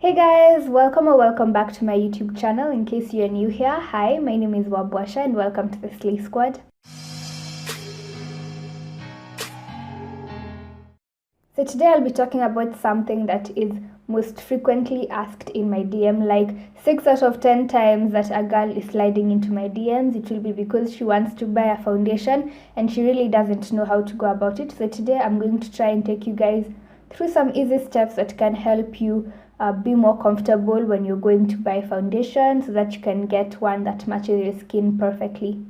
Hey guys, welcome or welcome back to my YouTube channel. In case you're new here, hi, my name is Wabosha and welcome to the Slay Squad. So today I'll be talking about something that is most frequently asked in my DM. Like 6 out of 10 times that a girl is sliding into my DMs, it will be because she wants to buy a foundation and she really doesn't know how to go about it. So today I'm going to try and take you guys through some easy steps that can help you be more comfortable when you're going to buy foundation so that you can get one that matches your skin perfectly.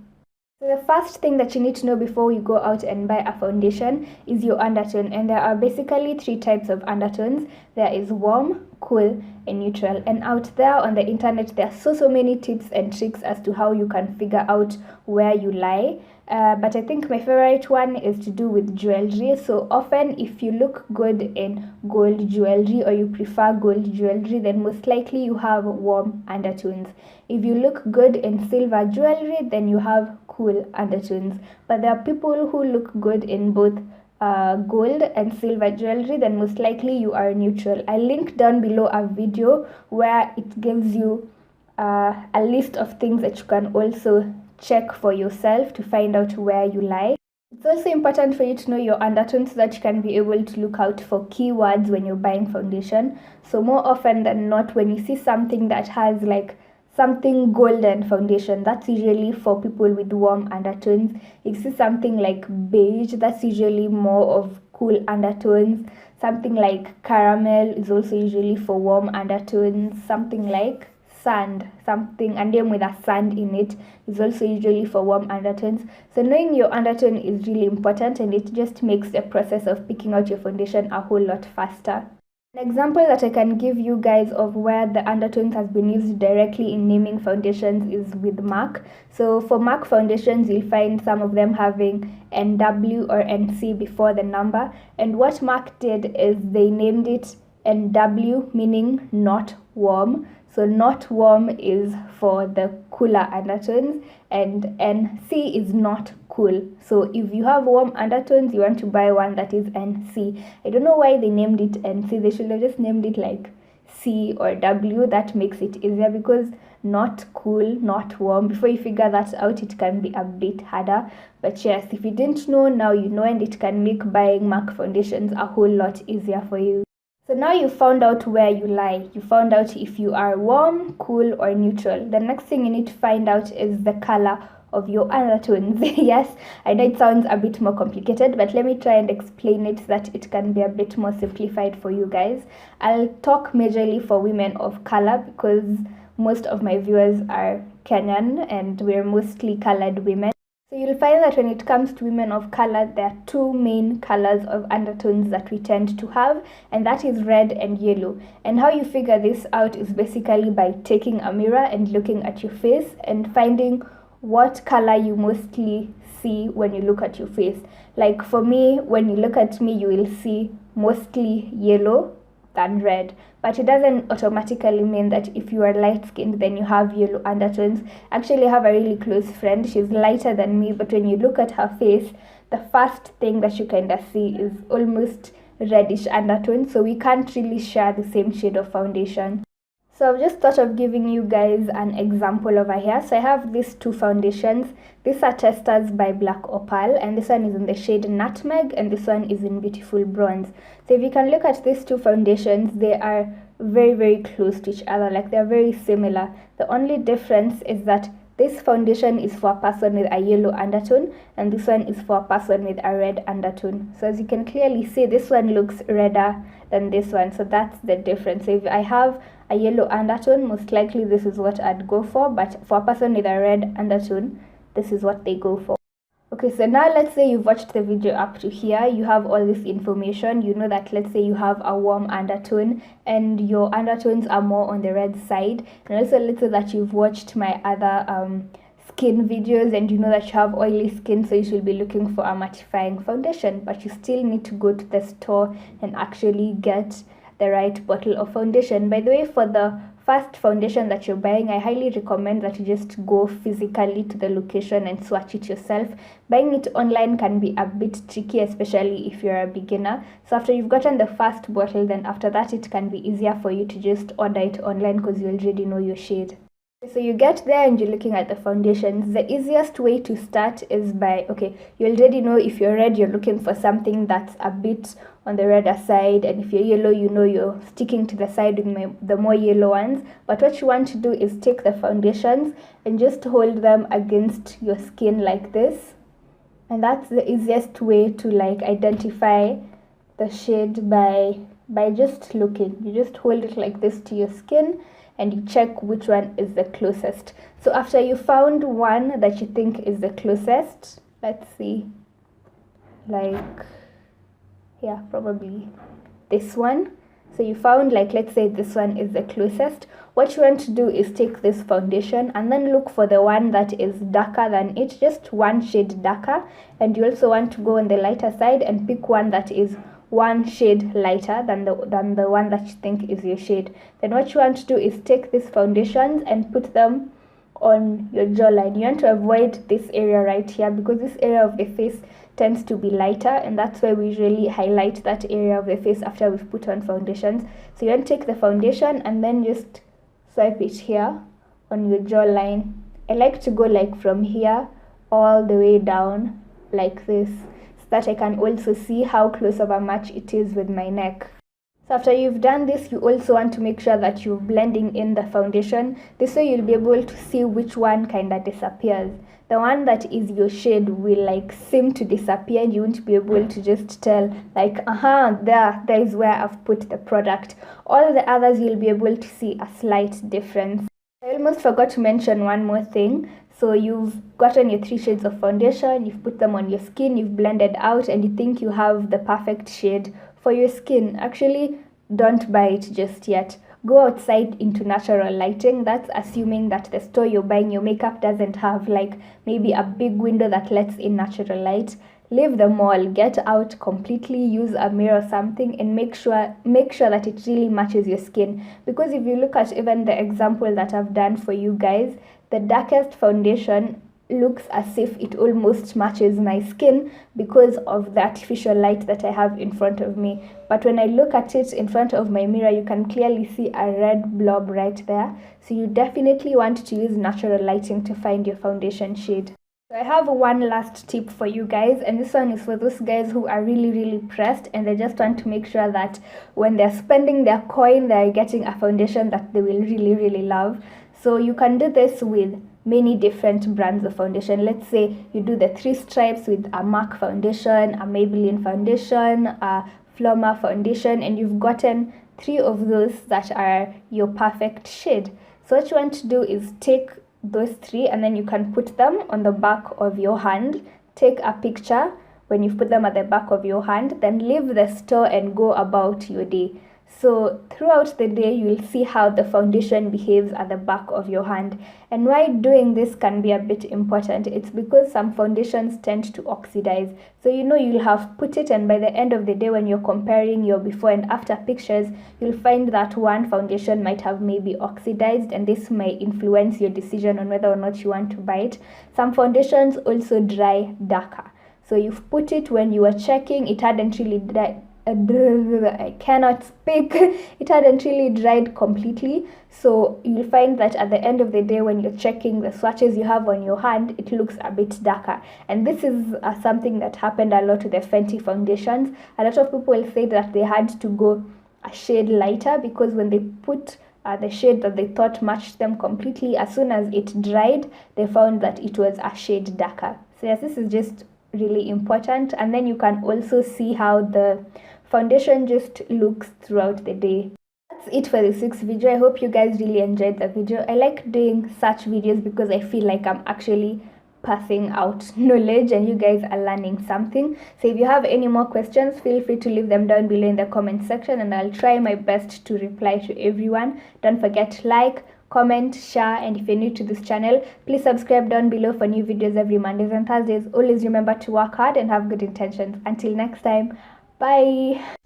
So the first thing that you need to know before you go out and buy a foundation is your undertone, and there are basically 3 types of undertones. There is warm, cool, and neutral, and out there on the internet there are so many tips and tricks as to how you can figure out where you lie. But I think my favorite one is to do with jewelry. So often if you look good in gold jewelry or you prefer gold jewelry, then most likely you have warm undertones. If you look good in silver jewelry, then you have cool undertones. But there are people who look good in both gold and silver jewelry, then most likely you are neutral. I link down below a video where it gives you a list of things that you can also check for yourself to find out where you lie. It's also important for you to know your undertones so that you can be able to look out for keywords when you're buying foundation. So more often than not, when you see something that has like something golden foundation, that's usually for people with warm undertones. If you see something like beige, that's usually more of cool undertones. Something like caramel is also usually for warm undertones. Something like sand, something and then with a sand in it, is also usually for warm undertones. So knowing your undertone is really important, and it just makes the process of picking out your foundation a whole lot faster. An example that I can give you guys of where the undertones has been used directly in naming foundations is with MAC. So for MAC foundations, you'll find some of them having NW or NC before the number, and what MAC did is they named it NW, meaning not warm. So not warm is for the cooler undertones, and NC is not cool. So if you have warm undertones, you want to buy one that is NC. I don't know why they named it NC. They should have just named it like C or W. That makes it easier, because not cool, not warm, before you figure that out, it can be a bit harder. But yes, if you didn't know, now you know, and it can make buying MAC foundations a whole lot easier for you. So now you found out where you lie. You found out if you are warm, cool, or neutral. The next thing you need to find out is the color of your undertones. Yes, I know it sounds a bit more complicated, but let me try and explain it so that it can be a bit more simplified for you guys. I'll talk majorly for women of color because most of my viewers are Kenyan and we're mostly colored women. So you'll find that when it comes to women of color, there are 2 main colors of undertones that we tend to have, and that is red and yellow. And how you figure this out is basically by taking a mirror and looking at your face and finding what color you mostly see when you look at your face. Like for me, when you look at me, you will see mostly yellow than red, but it doesn't automatically mean that if you are light skinned then you have yellow undertones. Actually, I have a really close friend, she's lighter than me, but when you look at her face, the first thing that you kind of see is almost reddish undertones, so we can't really share the same shade of foundation. So I've just thought of giving you guys an example over here. So I have these 2 foundations. These are Testers by Black Opal, and this one is in the shade Nutmeg, and this one is in Beautiful Bronze. So if you can look at these 2 foundations, they are very close to each other, like they're very similar. The only difference is that this foundation is for a person with a yellow undertone, and this one is for a person with a red undertone. So as you can clearly see, this one looks redder than this one, so that's the difference. So if I have a yellow undertone, most likely this is what I'd go for, but for a person with a red undertone, this is what they go for. Okay, so now let's say you've watched the video up to here, you have all this information, you know that let's say you have a warm undertone and your undertones are more on the red side, and also let's say that you've watched my other skin videos and you know that you have oily skin, so you should be looking for a mattifying foundation, but you still need to go to the store and actually get the right bottle of foundation. By the way, for the first foundation that you're buying, I highly recommend that you just go physically to the location and swatch it yourself. Buying it online can be a bit tricky, especially if you're a beginner. So after you've gotten the first bottle, then after that it can be easier for you to just order it online because you already know your shade. So you get there and you're looking at the foundations. The easiest way to start is by, okay, you already know if you're red, you're looking for something that's a bit on the redder side, and if you're yellow, you know you're sticking to the side with the more yellow ones. But what you want to do is take the foundations and just hold them against your skin like this, and that's the easiest way to like identify the shade by just looking. You just hold it like this to your skin and you check which one is the closest. So after you found one that you think is the closest, let's see, like, yeah, probably this one. So you found, like, let's say this one is the closest. What you want to do is take this foundation and then look for the one that is darker than it, just one shade darker. And you also want to go on the lighter side and pick one that is one shade lighter than the one that you think is your shade. Then what you want to do is take these foundations and put them on your jawline. You want to avoid this area right here because this area of the face tends to be lighter, and that's why we usually highlight that area of the face after we've put on foundations. So you want to take the foundation and then just swipe it here on your jawline. I like to go like from here all the way down like this, that I can also see how close of a match it is with my neck. So after you've done this, you also want to make sure that you're blending in the foundation. This way you'll be able to see which one kind of disappears. The one that is your shade will like seem to disappear and you won't be able to just tell like, there is where I've put the product. All the others you'll be able to see a slight difference. I almost forgot to mention one more thing. So you've gotten your 3 shades of foundation, you've put them on your skin, you've blended out, and you think you have the perfect shade for your skin. Actually, don't buy it just yet. Go outside into natural lighting. That's assuming that the store you're buying your makeup doesn't have like maybe a big window that lets in natural light. Leave the mall, get out completely, use a mirror or something, and make sure that it really matches your skin. Because if you look at even the example that I've done for you guys, the darkest foundation looks as if it almost matches my skin because of the artificial light that I have in front of me. But when I look at it in front of my mirror, you can clearly see a red blob right there. So you definitely want to use natural lighting to find your foundation shade. So I have one last tip for you guys, and this one is for those guys who are really pressed and they just want to make sure that when they're spending their coin, they're getting a foundation that they will really love. So you can do this with many different brands of foundation. Let's say you do the 3 stripes with a MAC foundation, a Maybelline foundation, a Floma foundation, and you've gotten 3 of those that are your perfect shade. So what you want to do is take those 3 and then you can put them on the back of your hand. Take a picture when you've put them at the back of your hand, then leave the store and go about your day. So throughout the day, you'll see how the foundation behaves at the back of your hand. And why doing this can be a bit important, it's because some foundations tend to oxidize. So you know you'll have put it, and by the end of the day when you're comparing your before and after pictures, you'll find that one foundation might have maybe oxidized, and this may influence your decision on whether or not you want to buy it. Some foundations also dry darker. So you've put it when you were checking, it hadn't really dried. I cannot speak. It hadn't really dried completely. So you'll find that at the end of the day, when you're checking the swatches you have on your hand, it looks a bit darker. And this is something that happened a lot with the Fenty foundations. A lot of people say that they had to go a shade lighter because when they put the shade that they thought matched them completely, as soon as it dried, they found that it was a shade darker. So yes, this is just really important. And then you can also see how the foundation just looks throughout the day. That's it for this week's video. I hope you guys really enjoyed the video. I like doing such videos because I feel like I'm actually passing out knowledge and you guys are learning something. So if you have any more questions, feel free to leave them down below in the comment section and I'll try my best to reply to everyone. Don't forget to like, comment, share, and if you're new to this channel, please subscribe down below for new videos every Mondays and Thursdays. Always remember to work hard and have good intentions. Until next time, bye.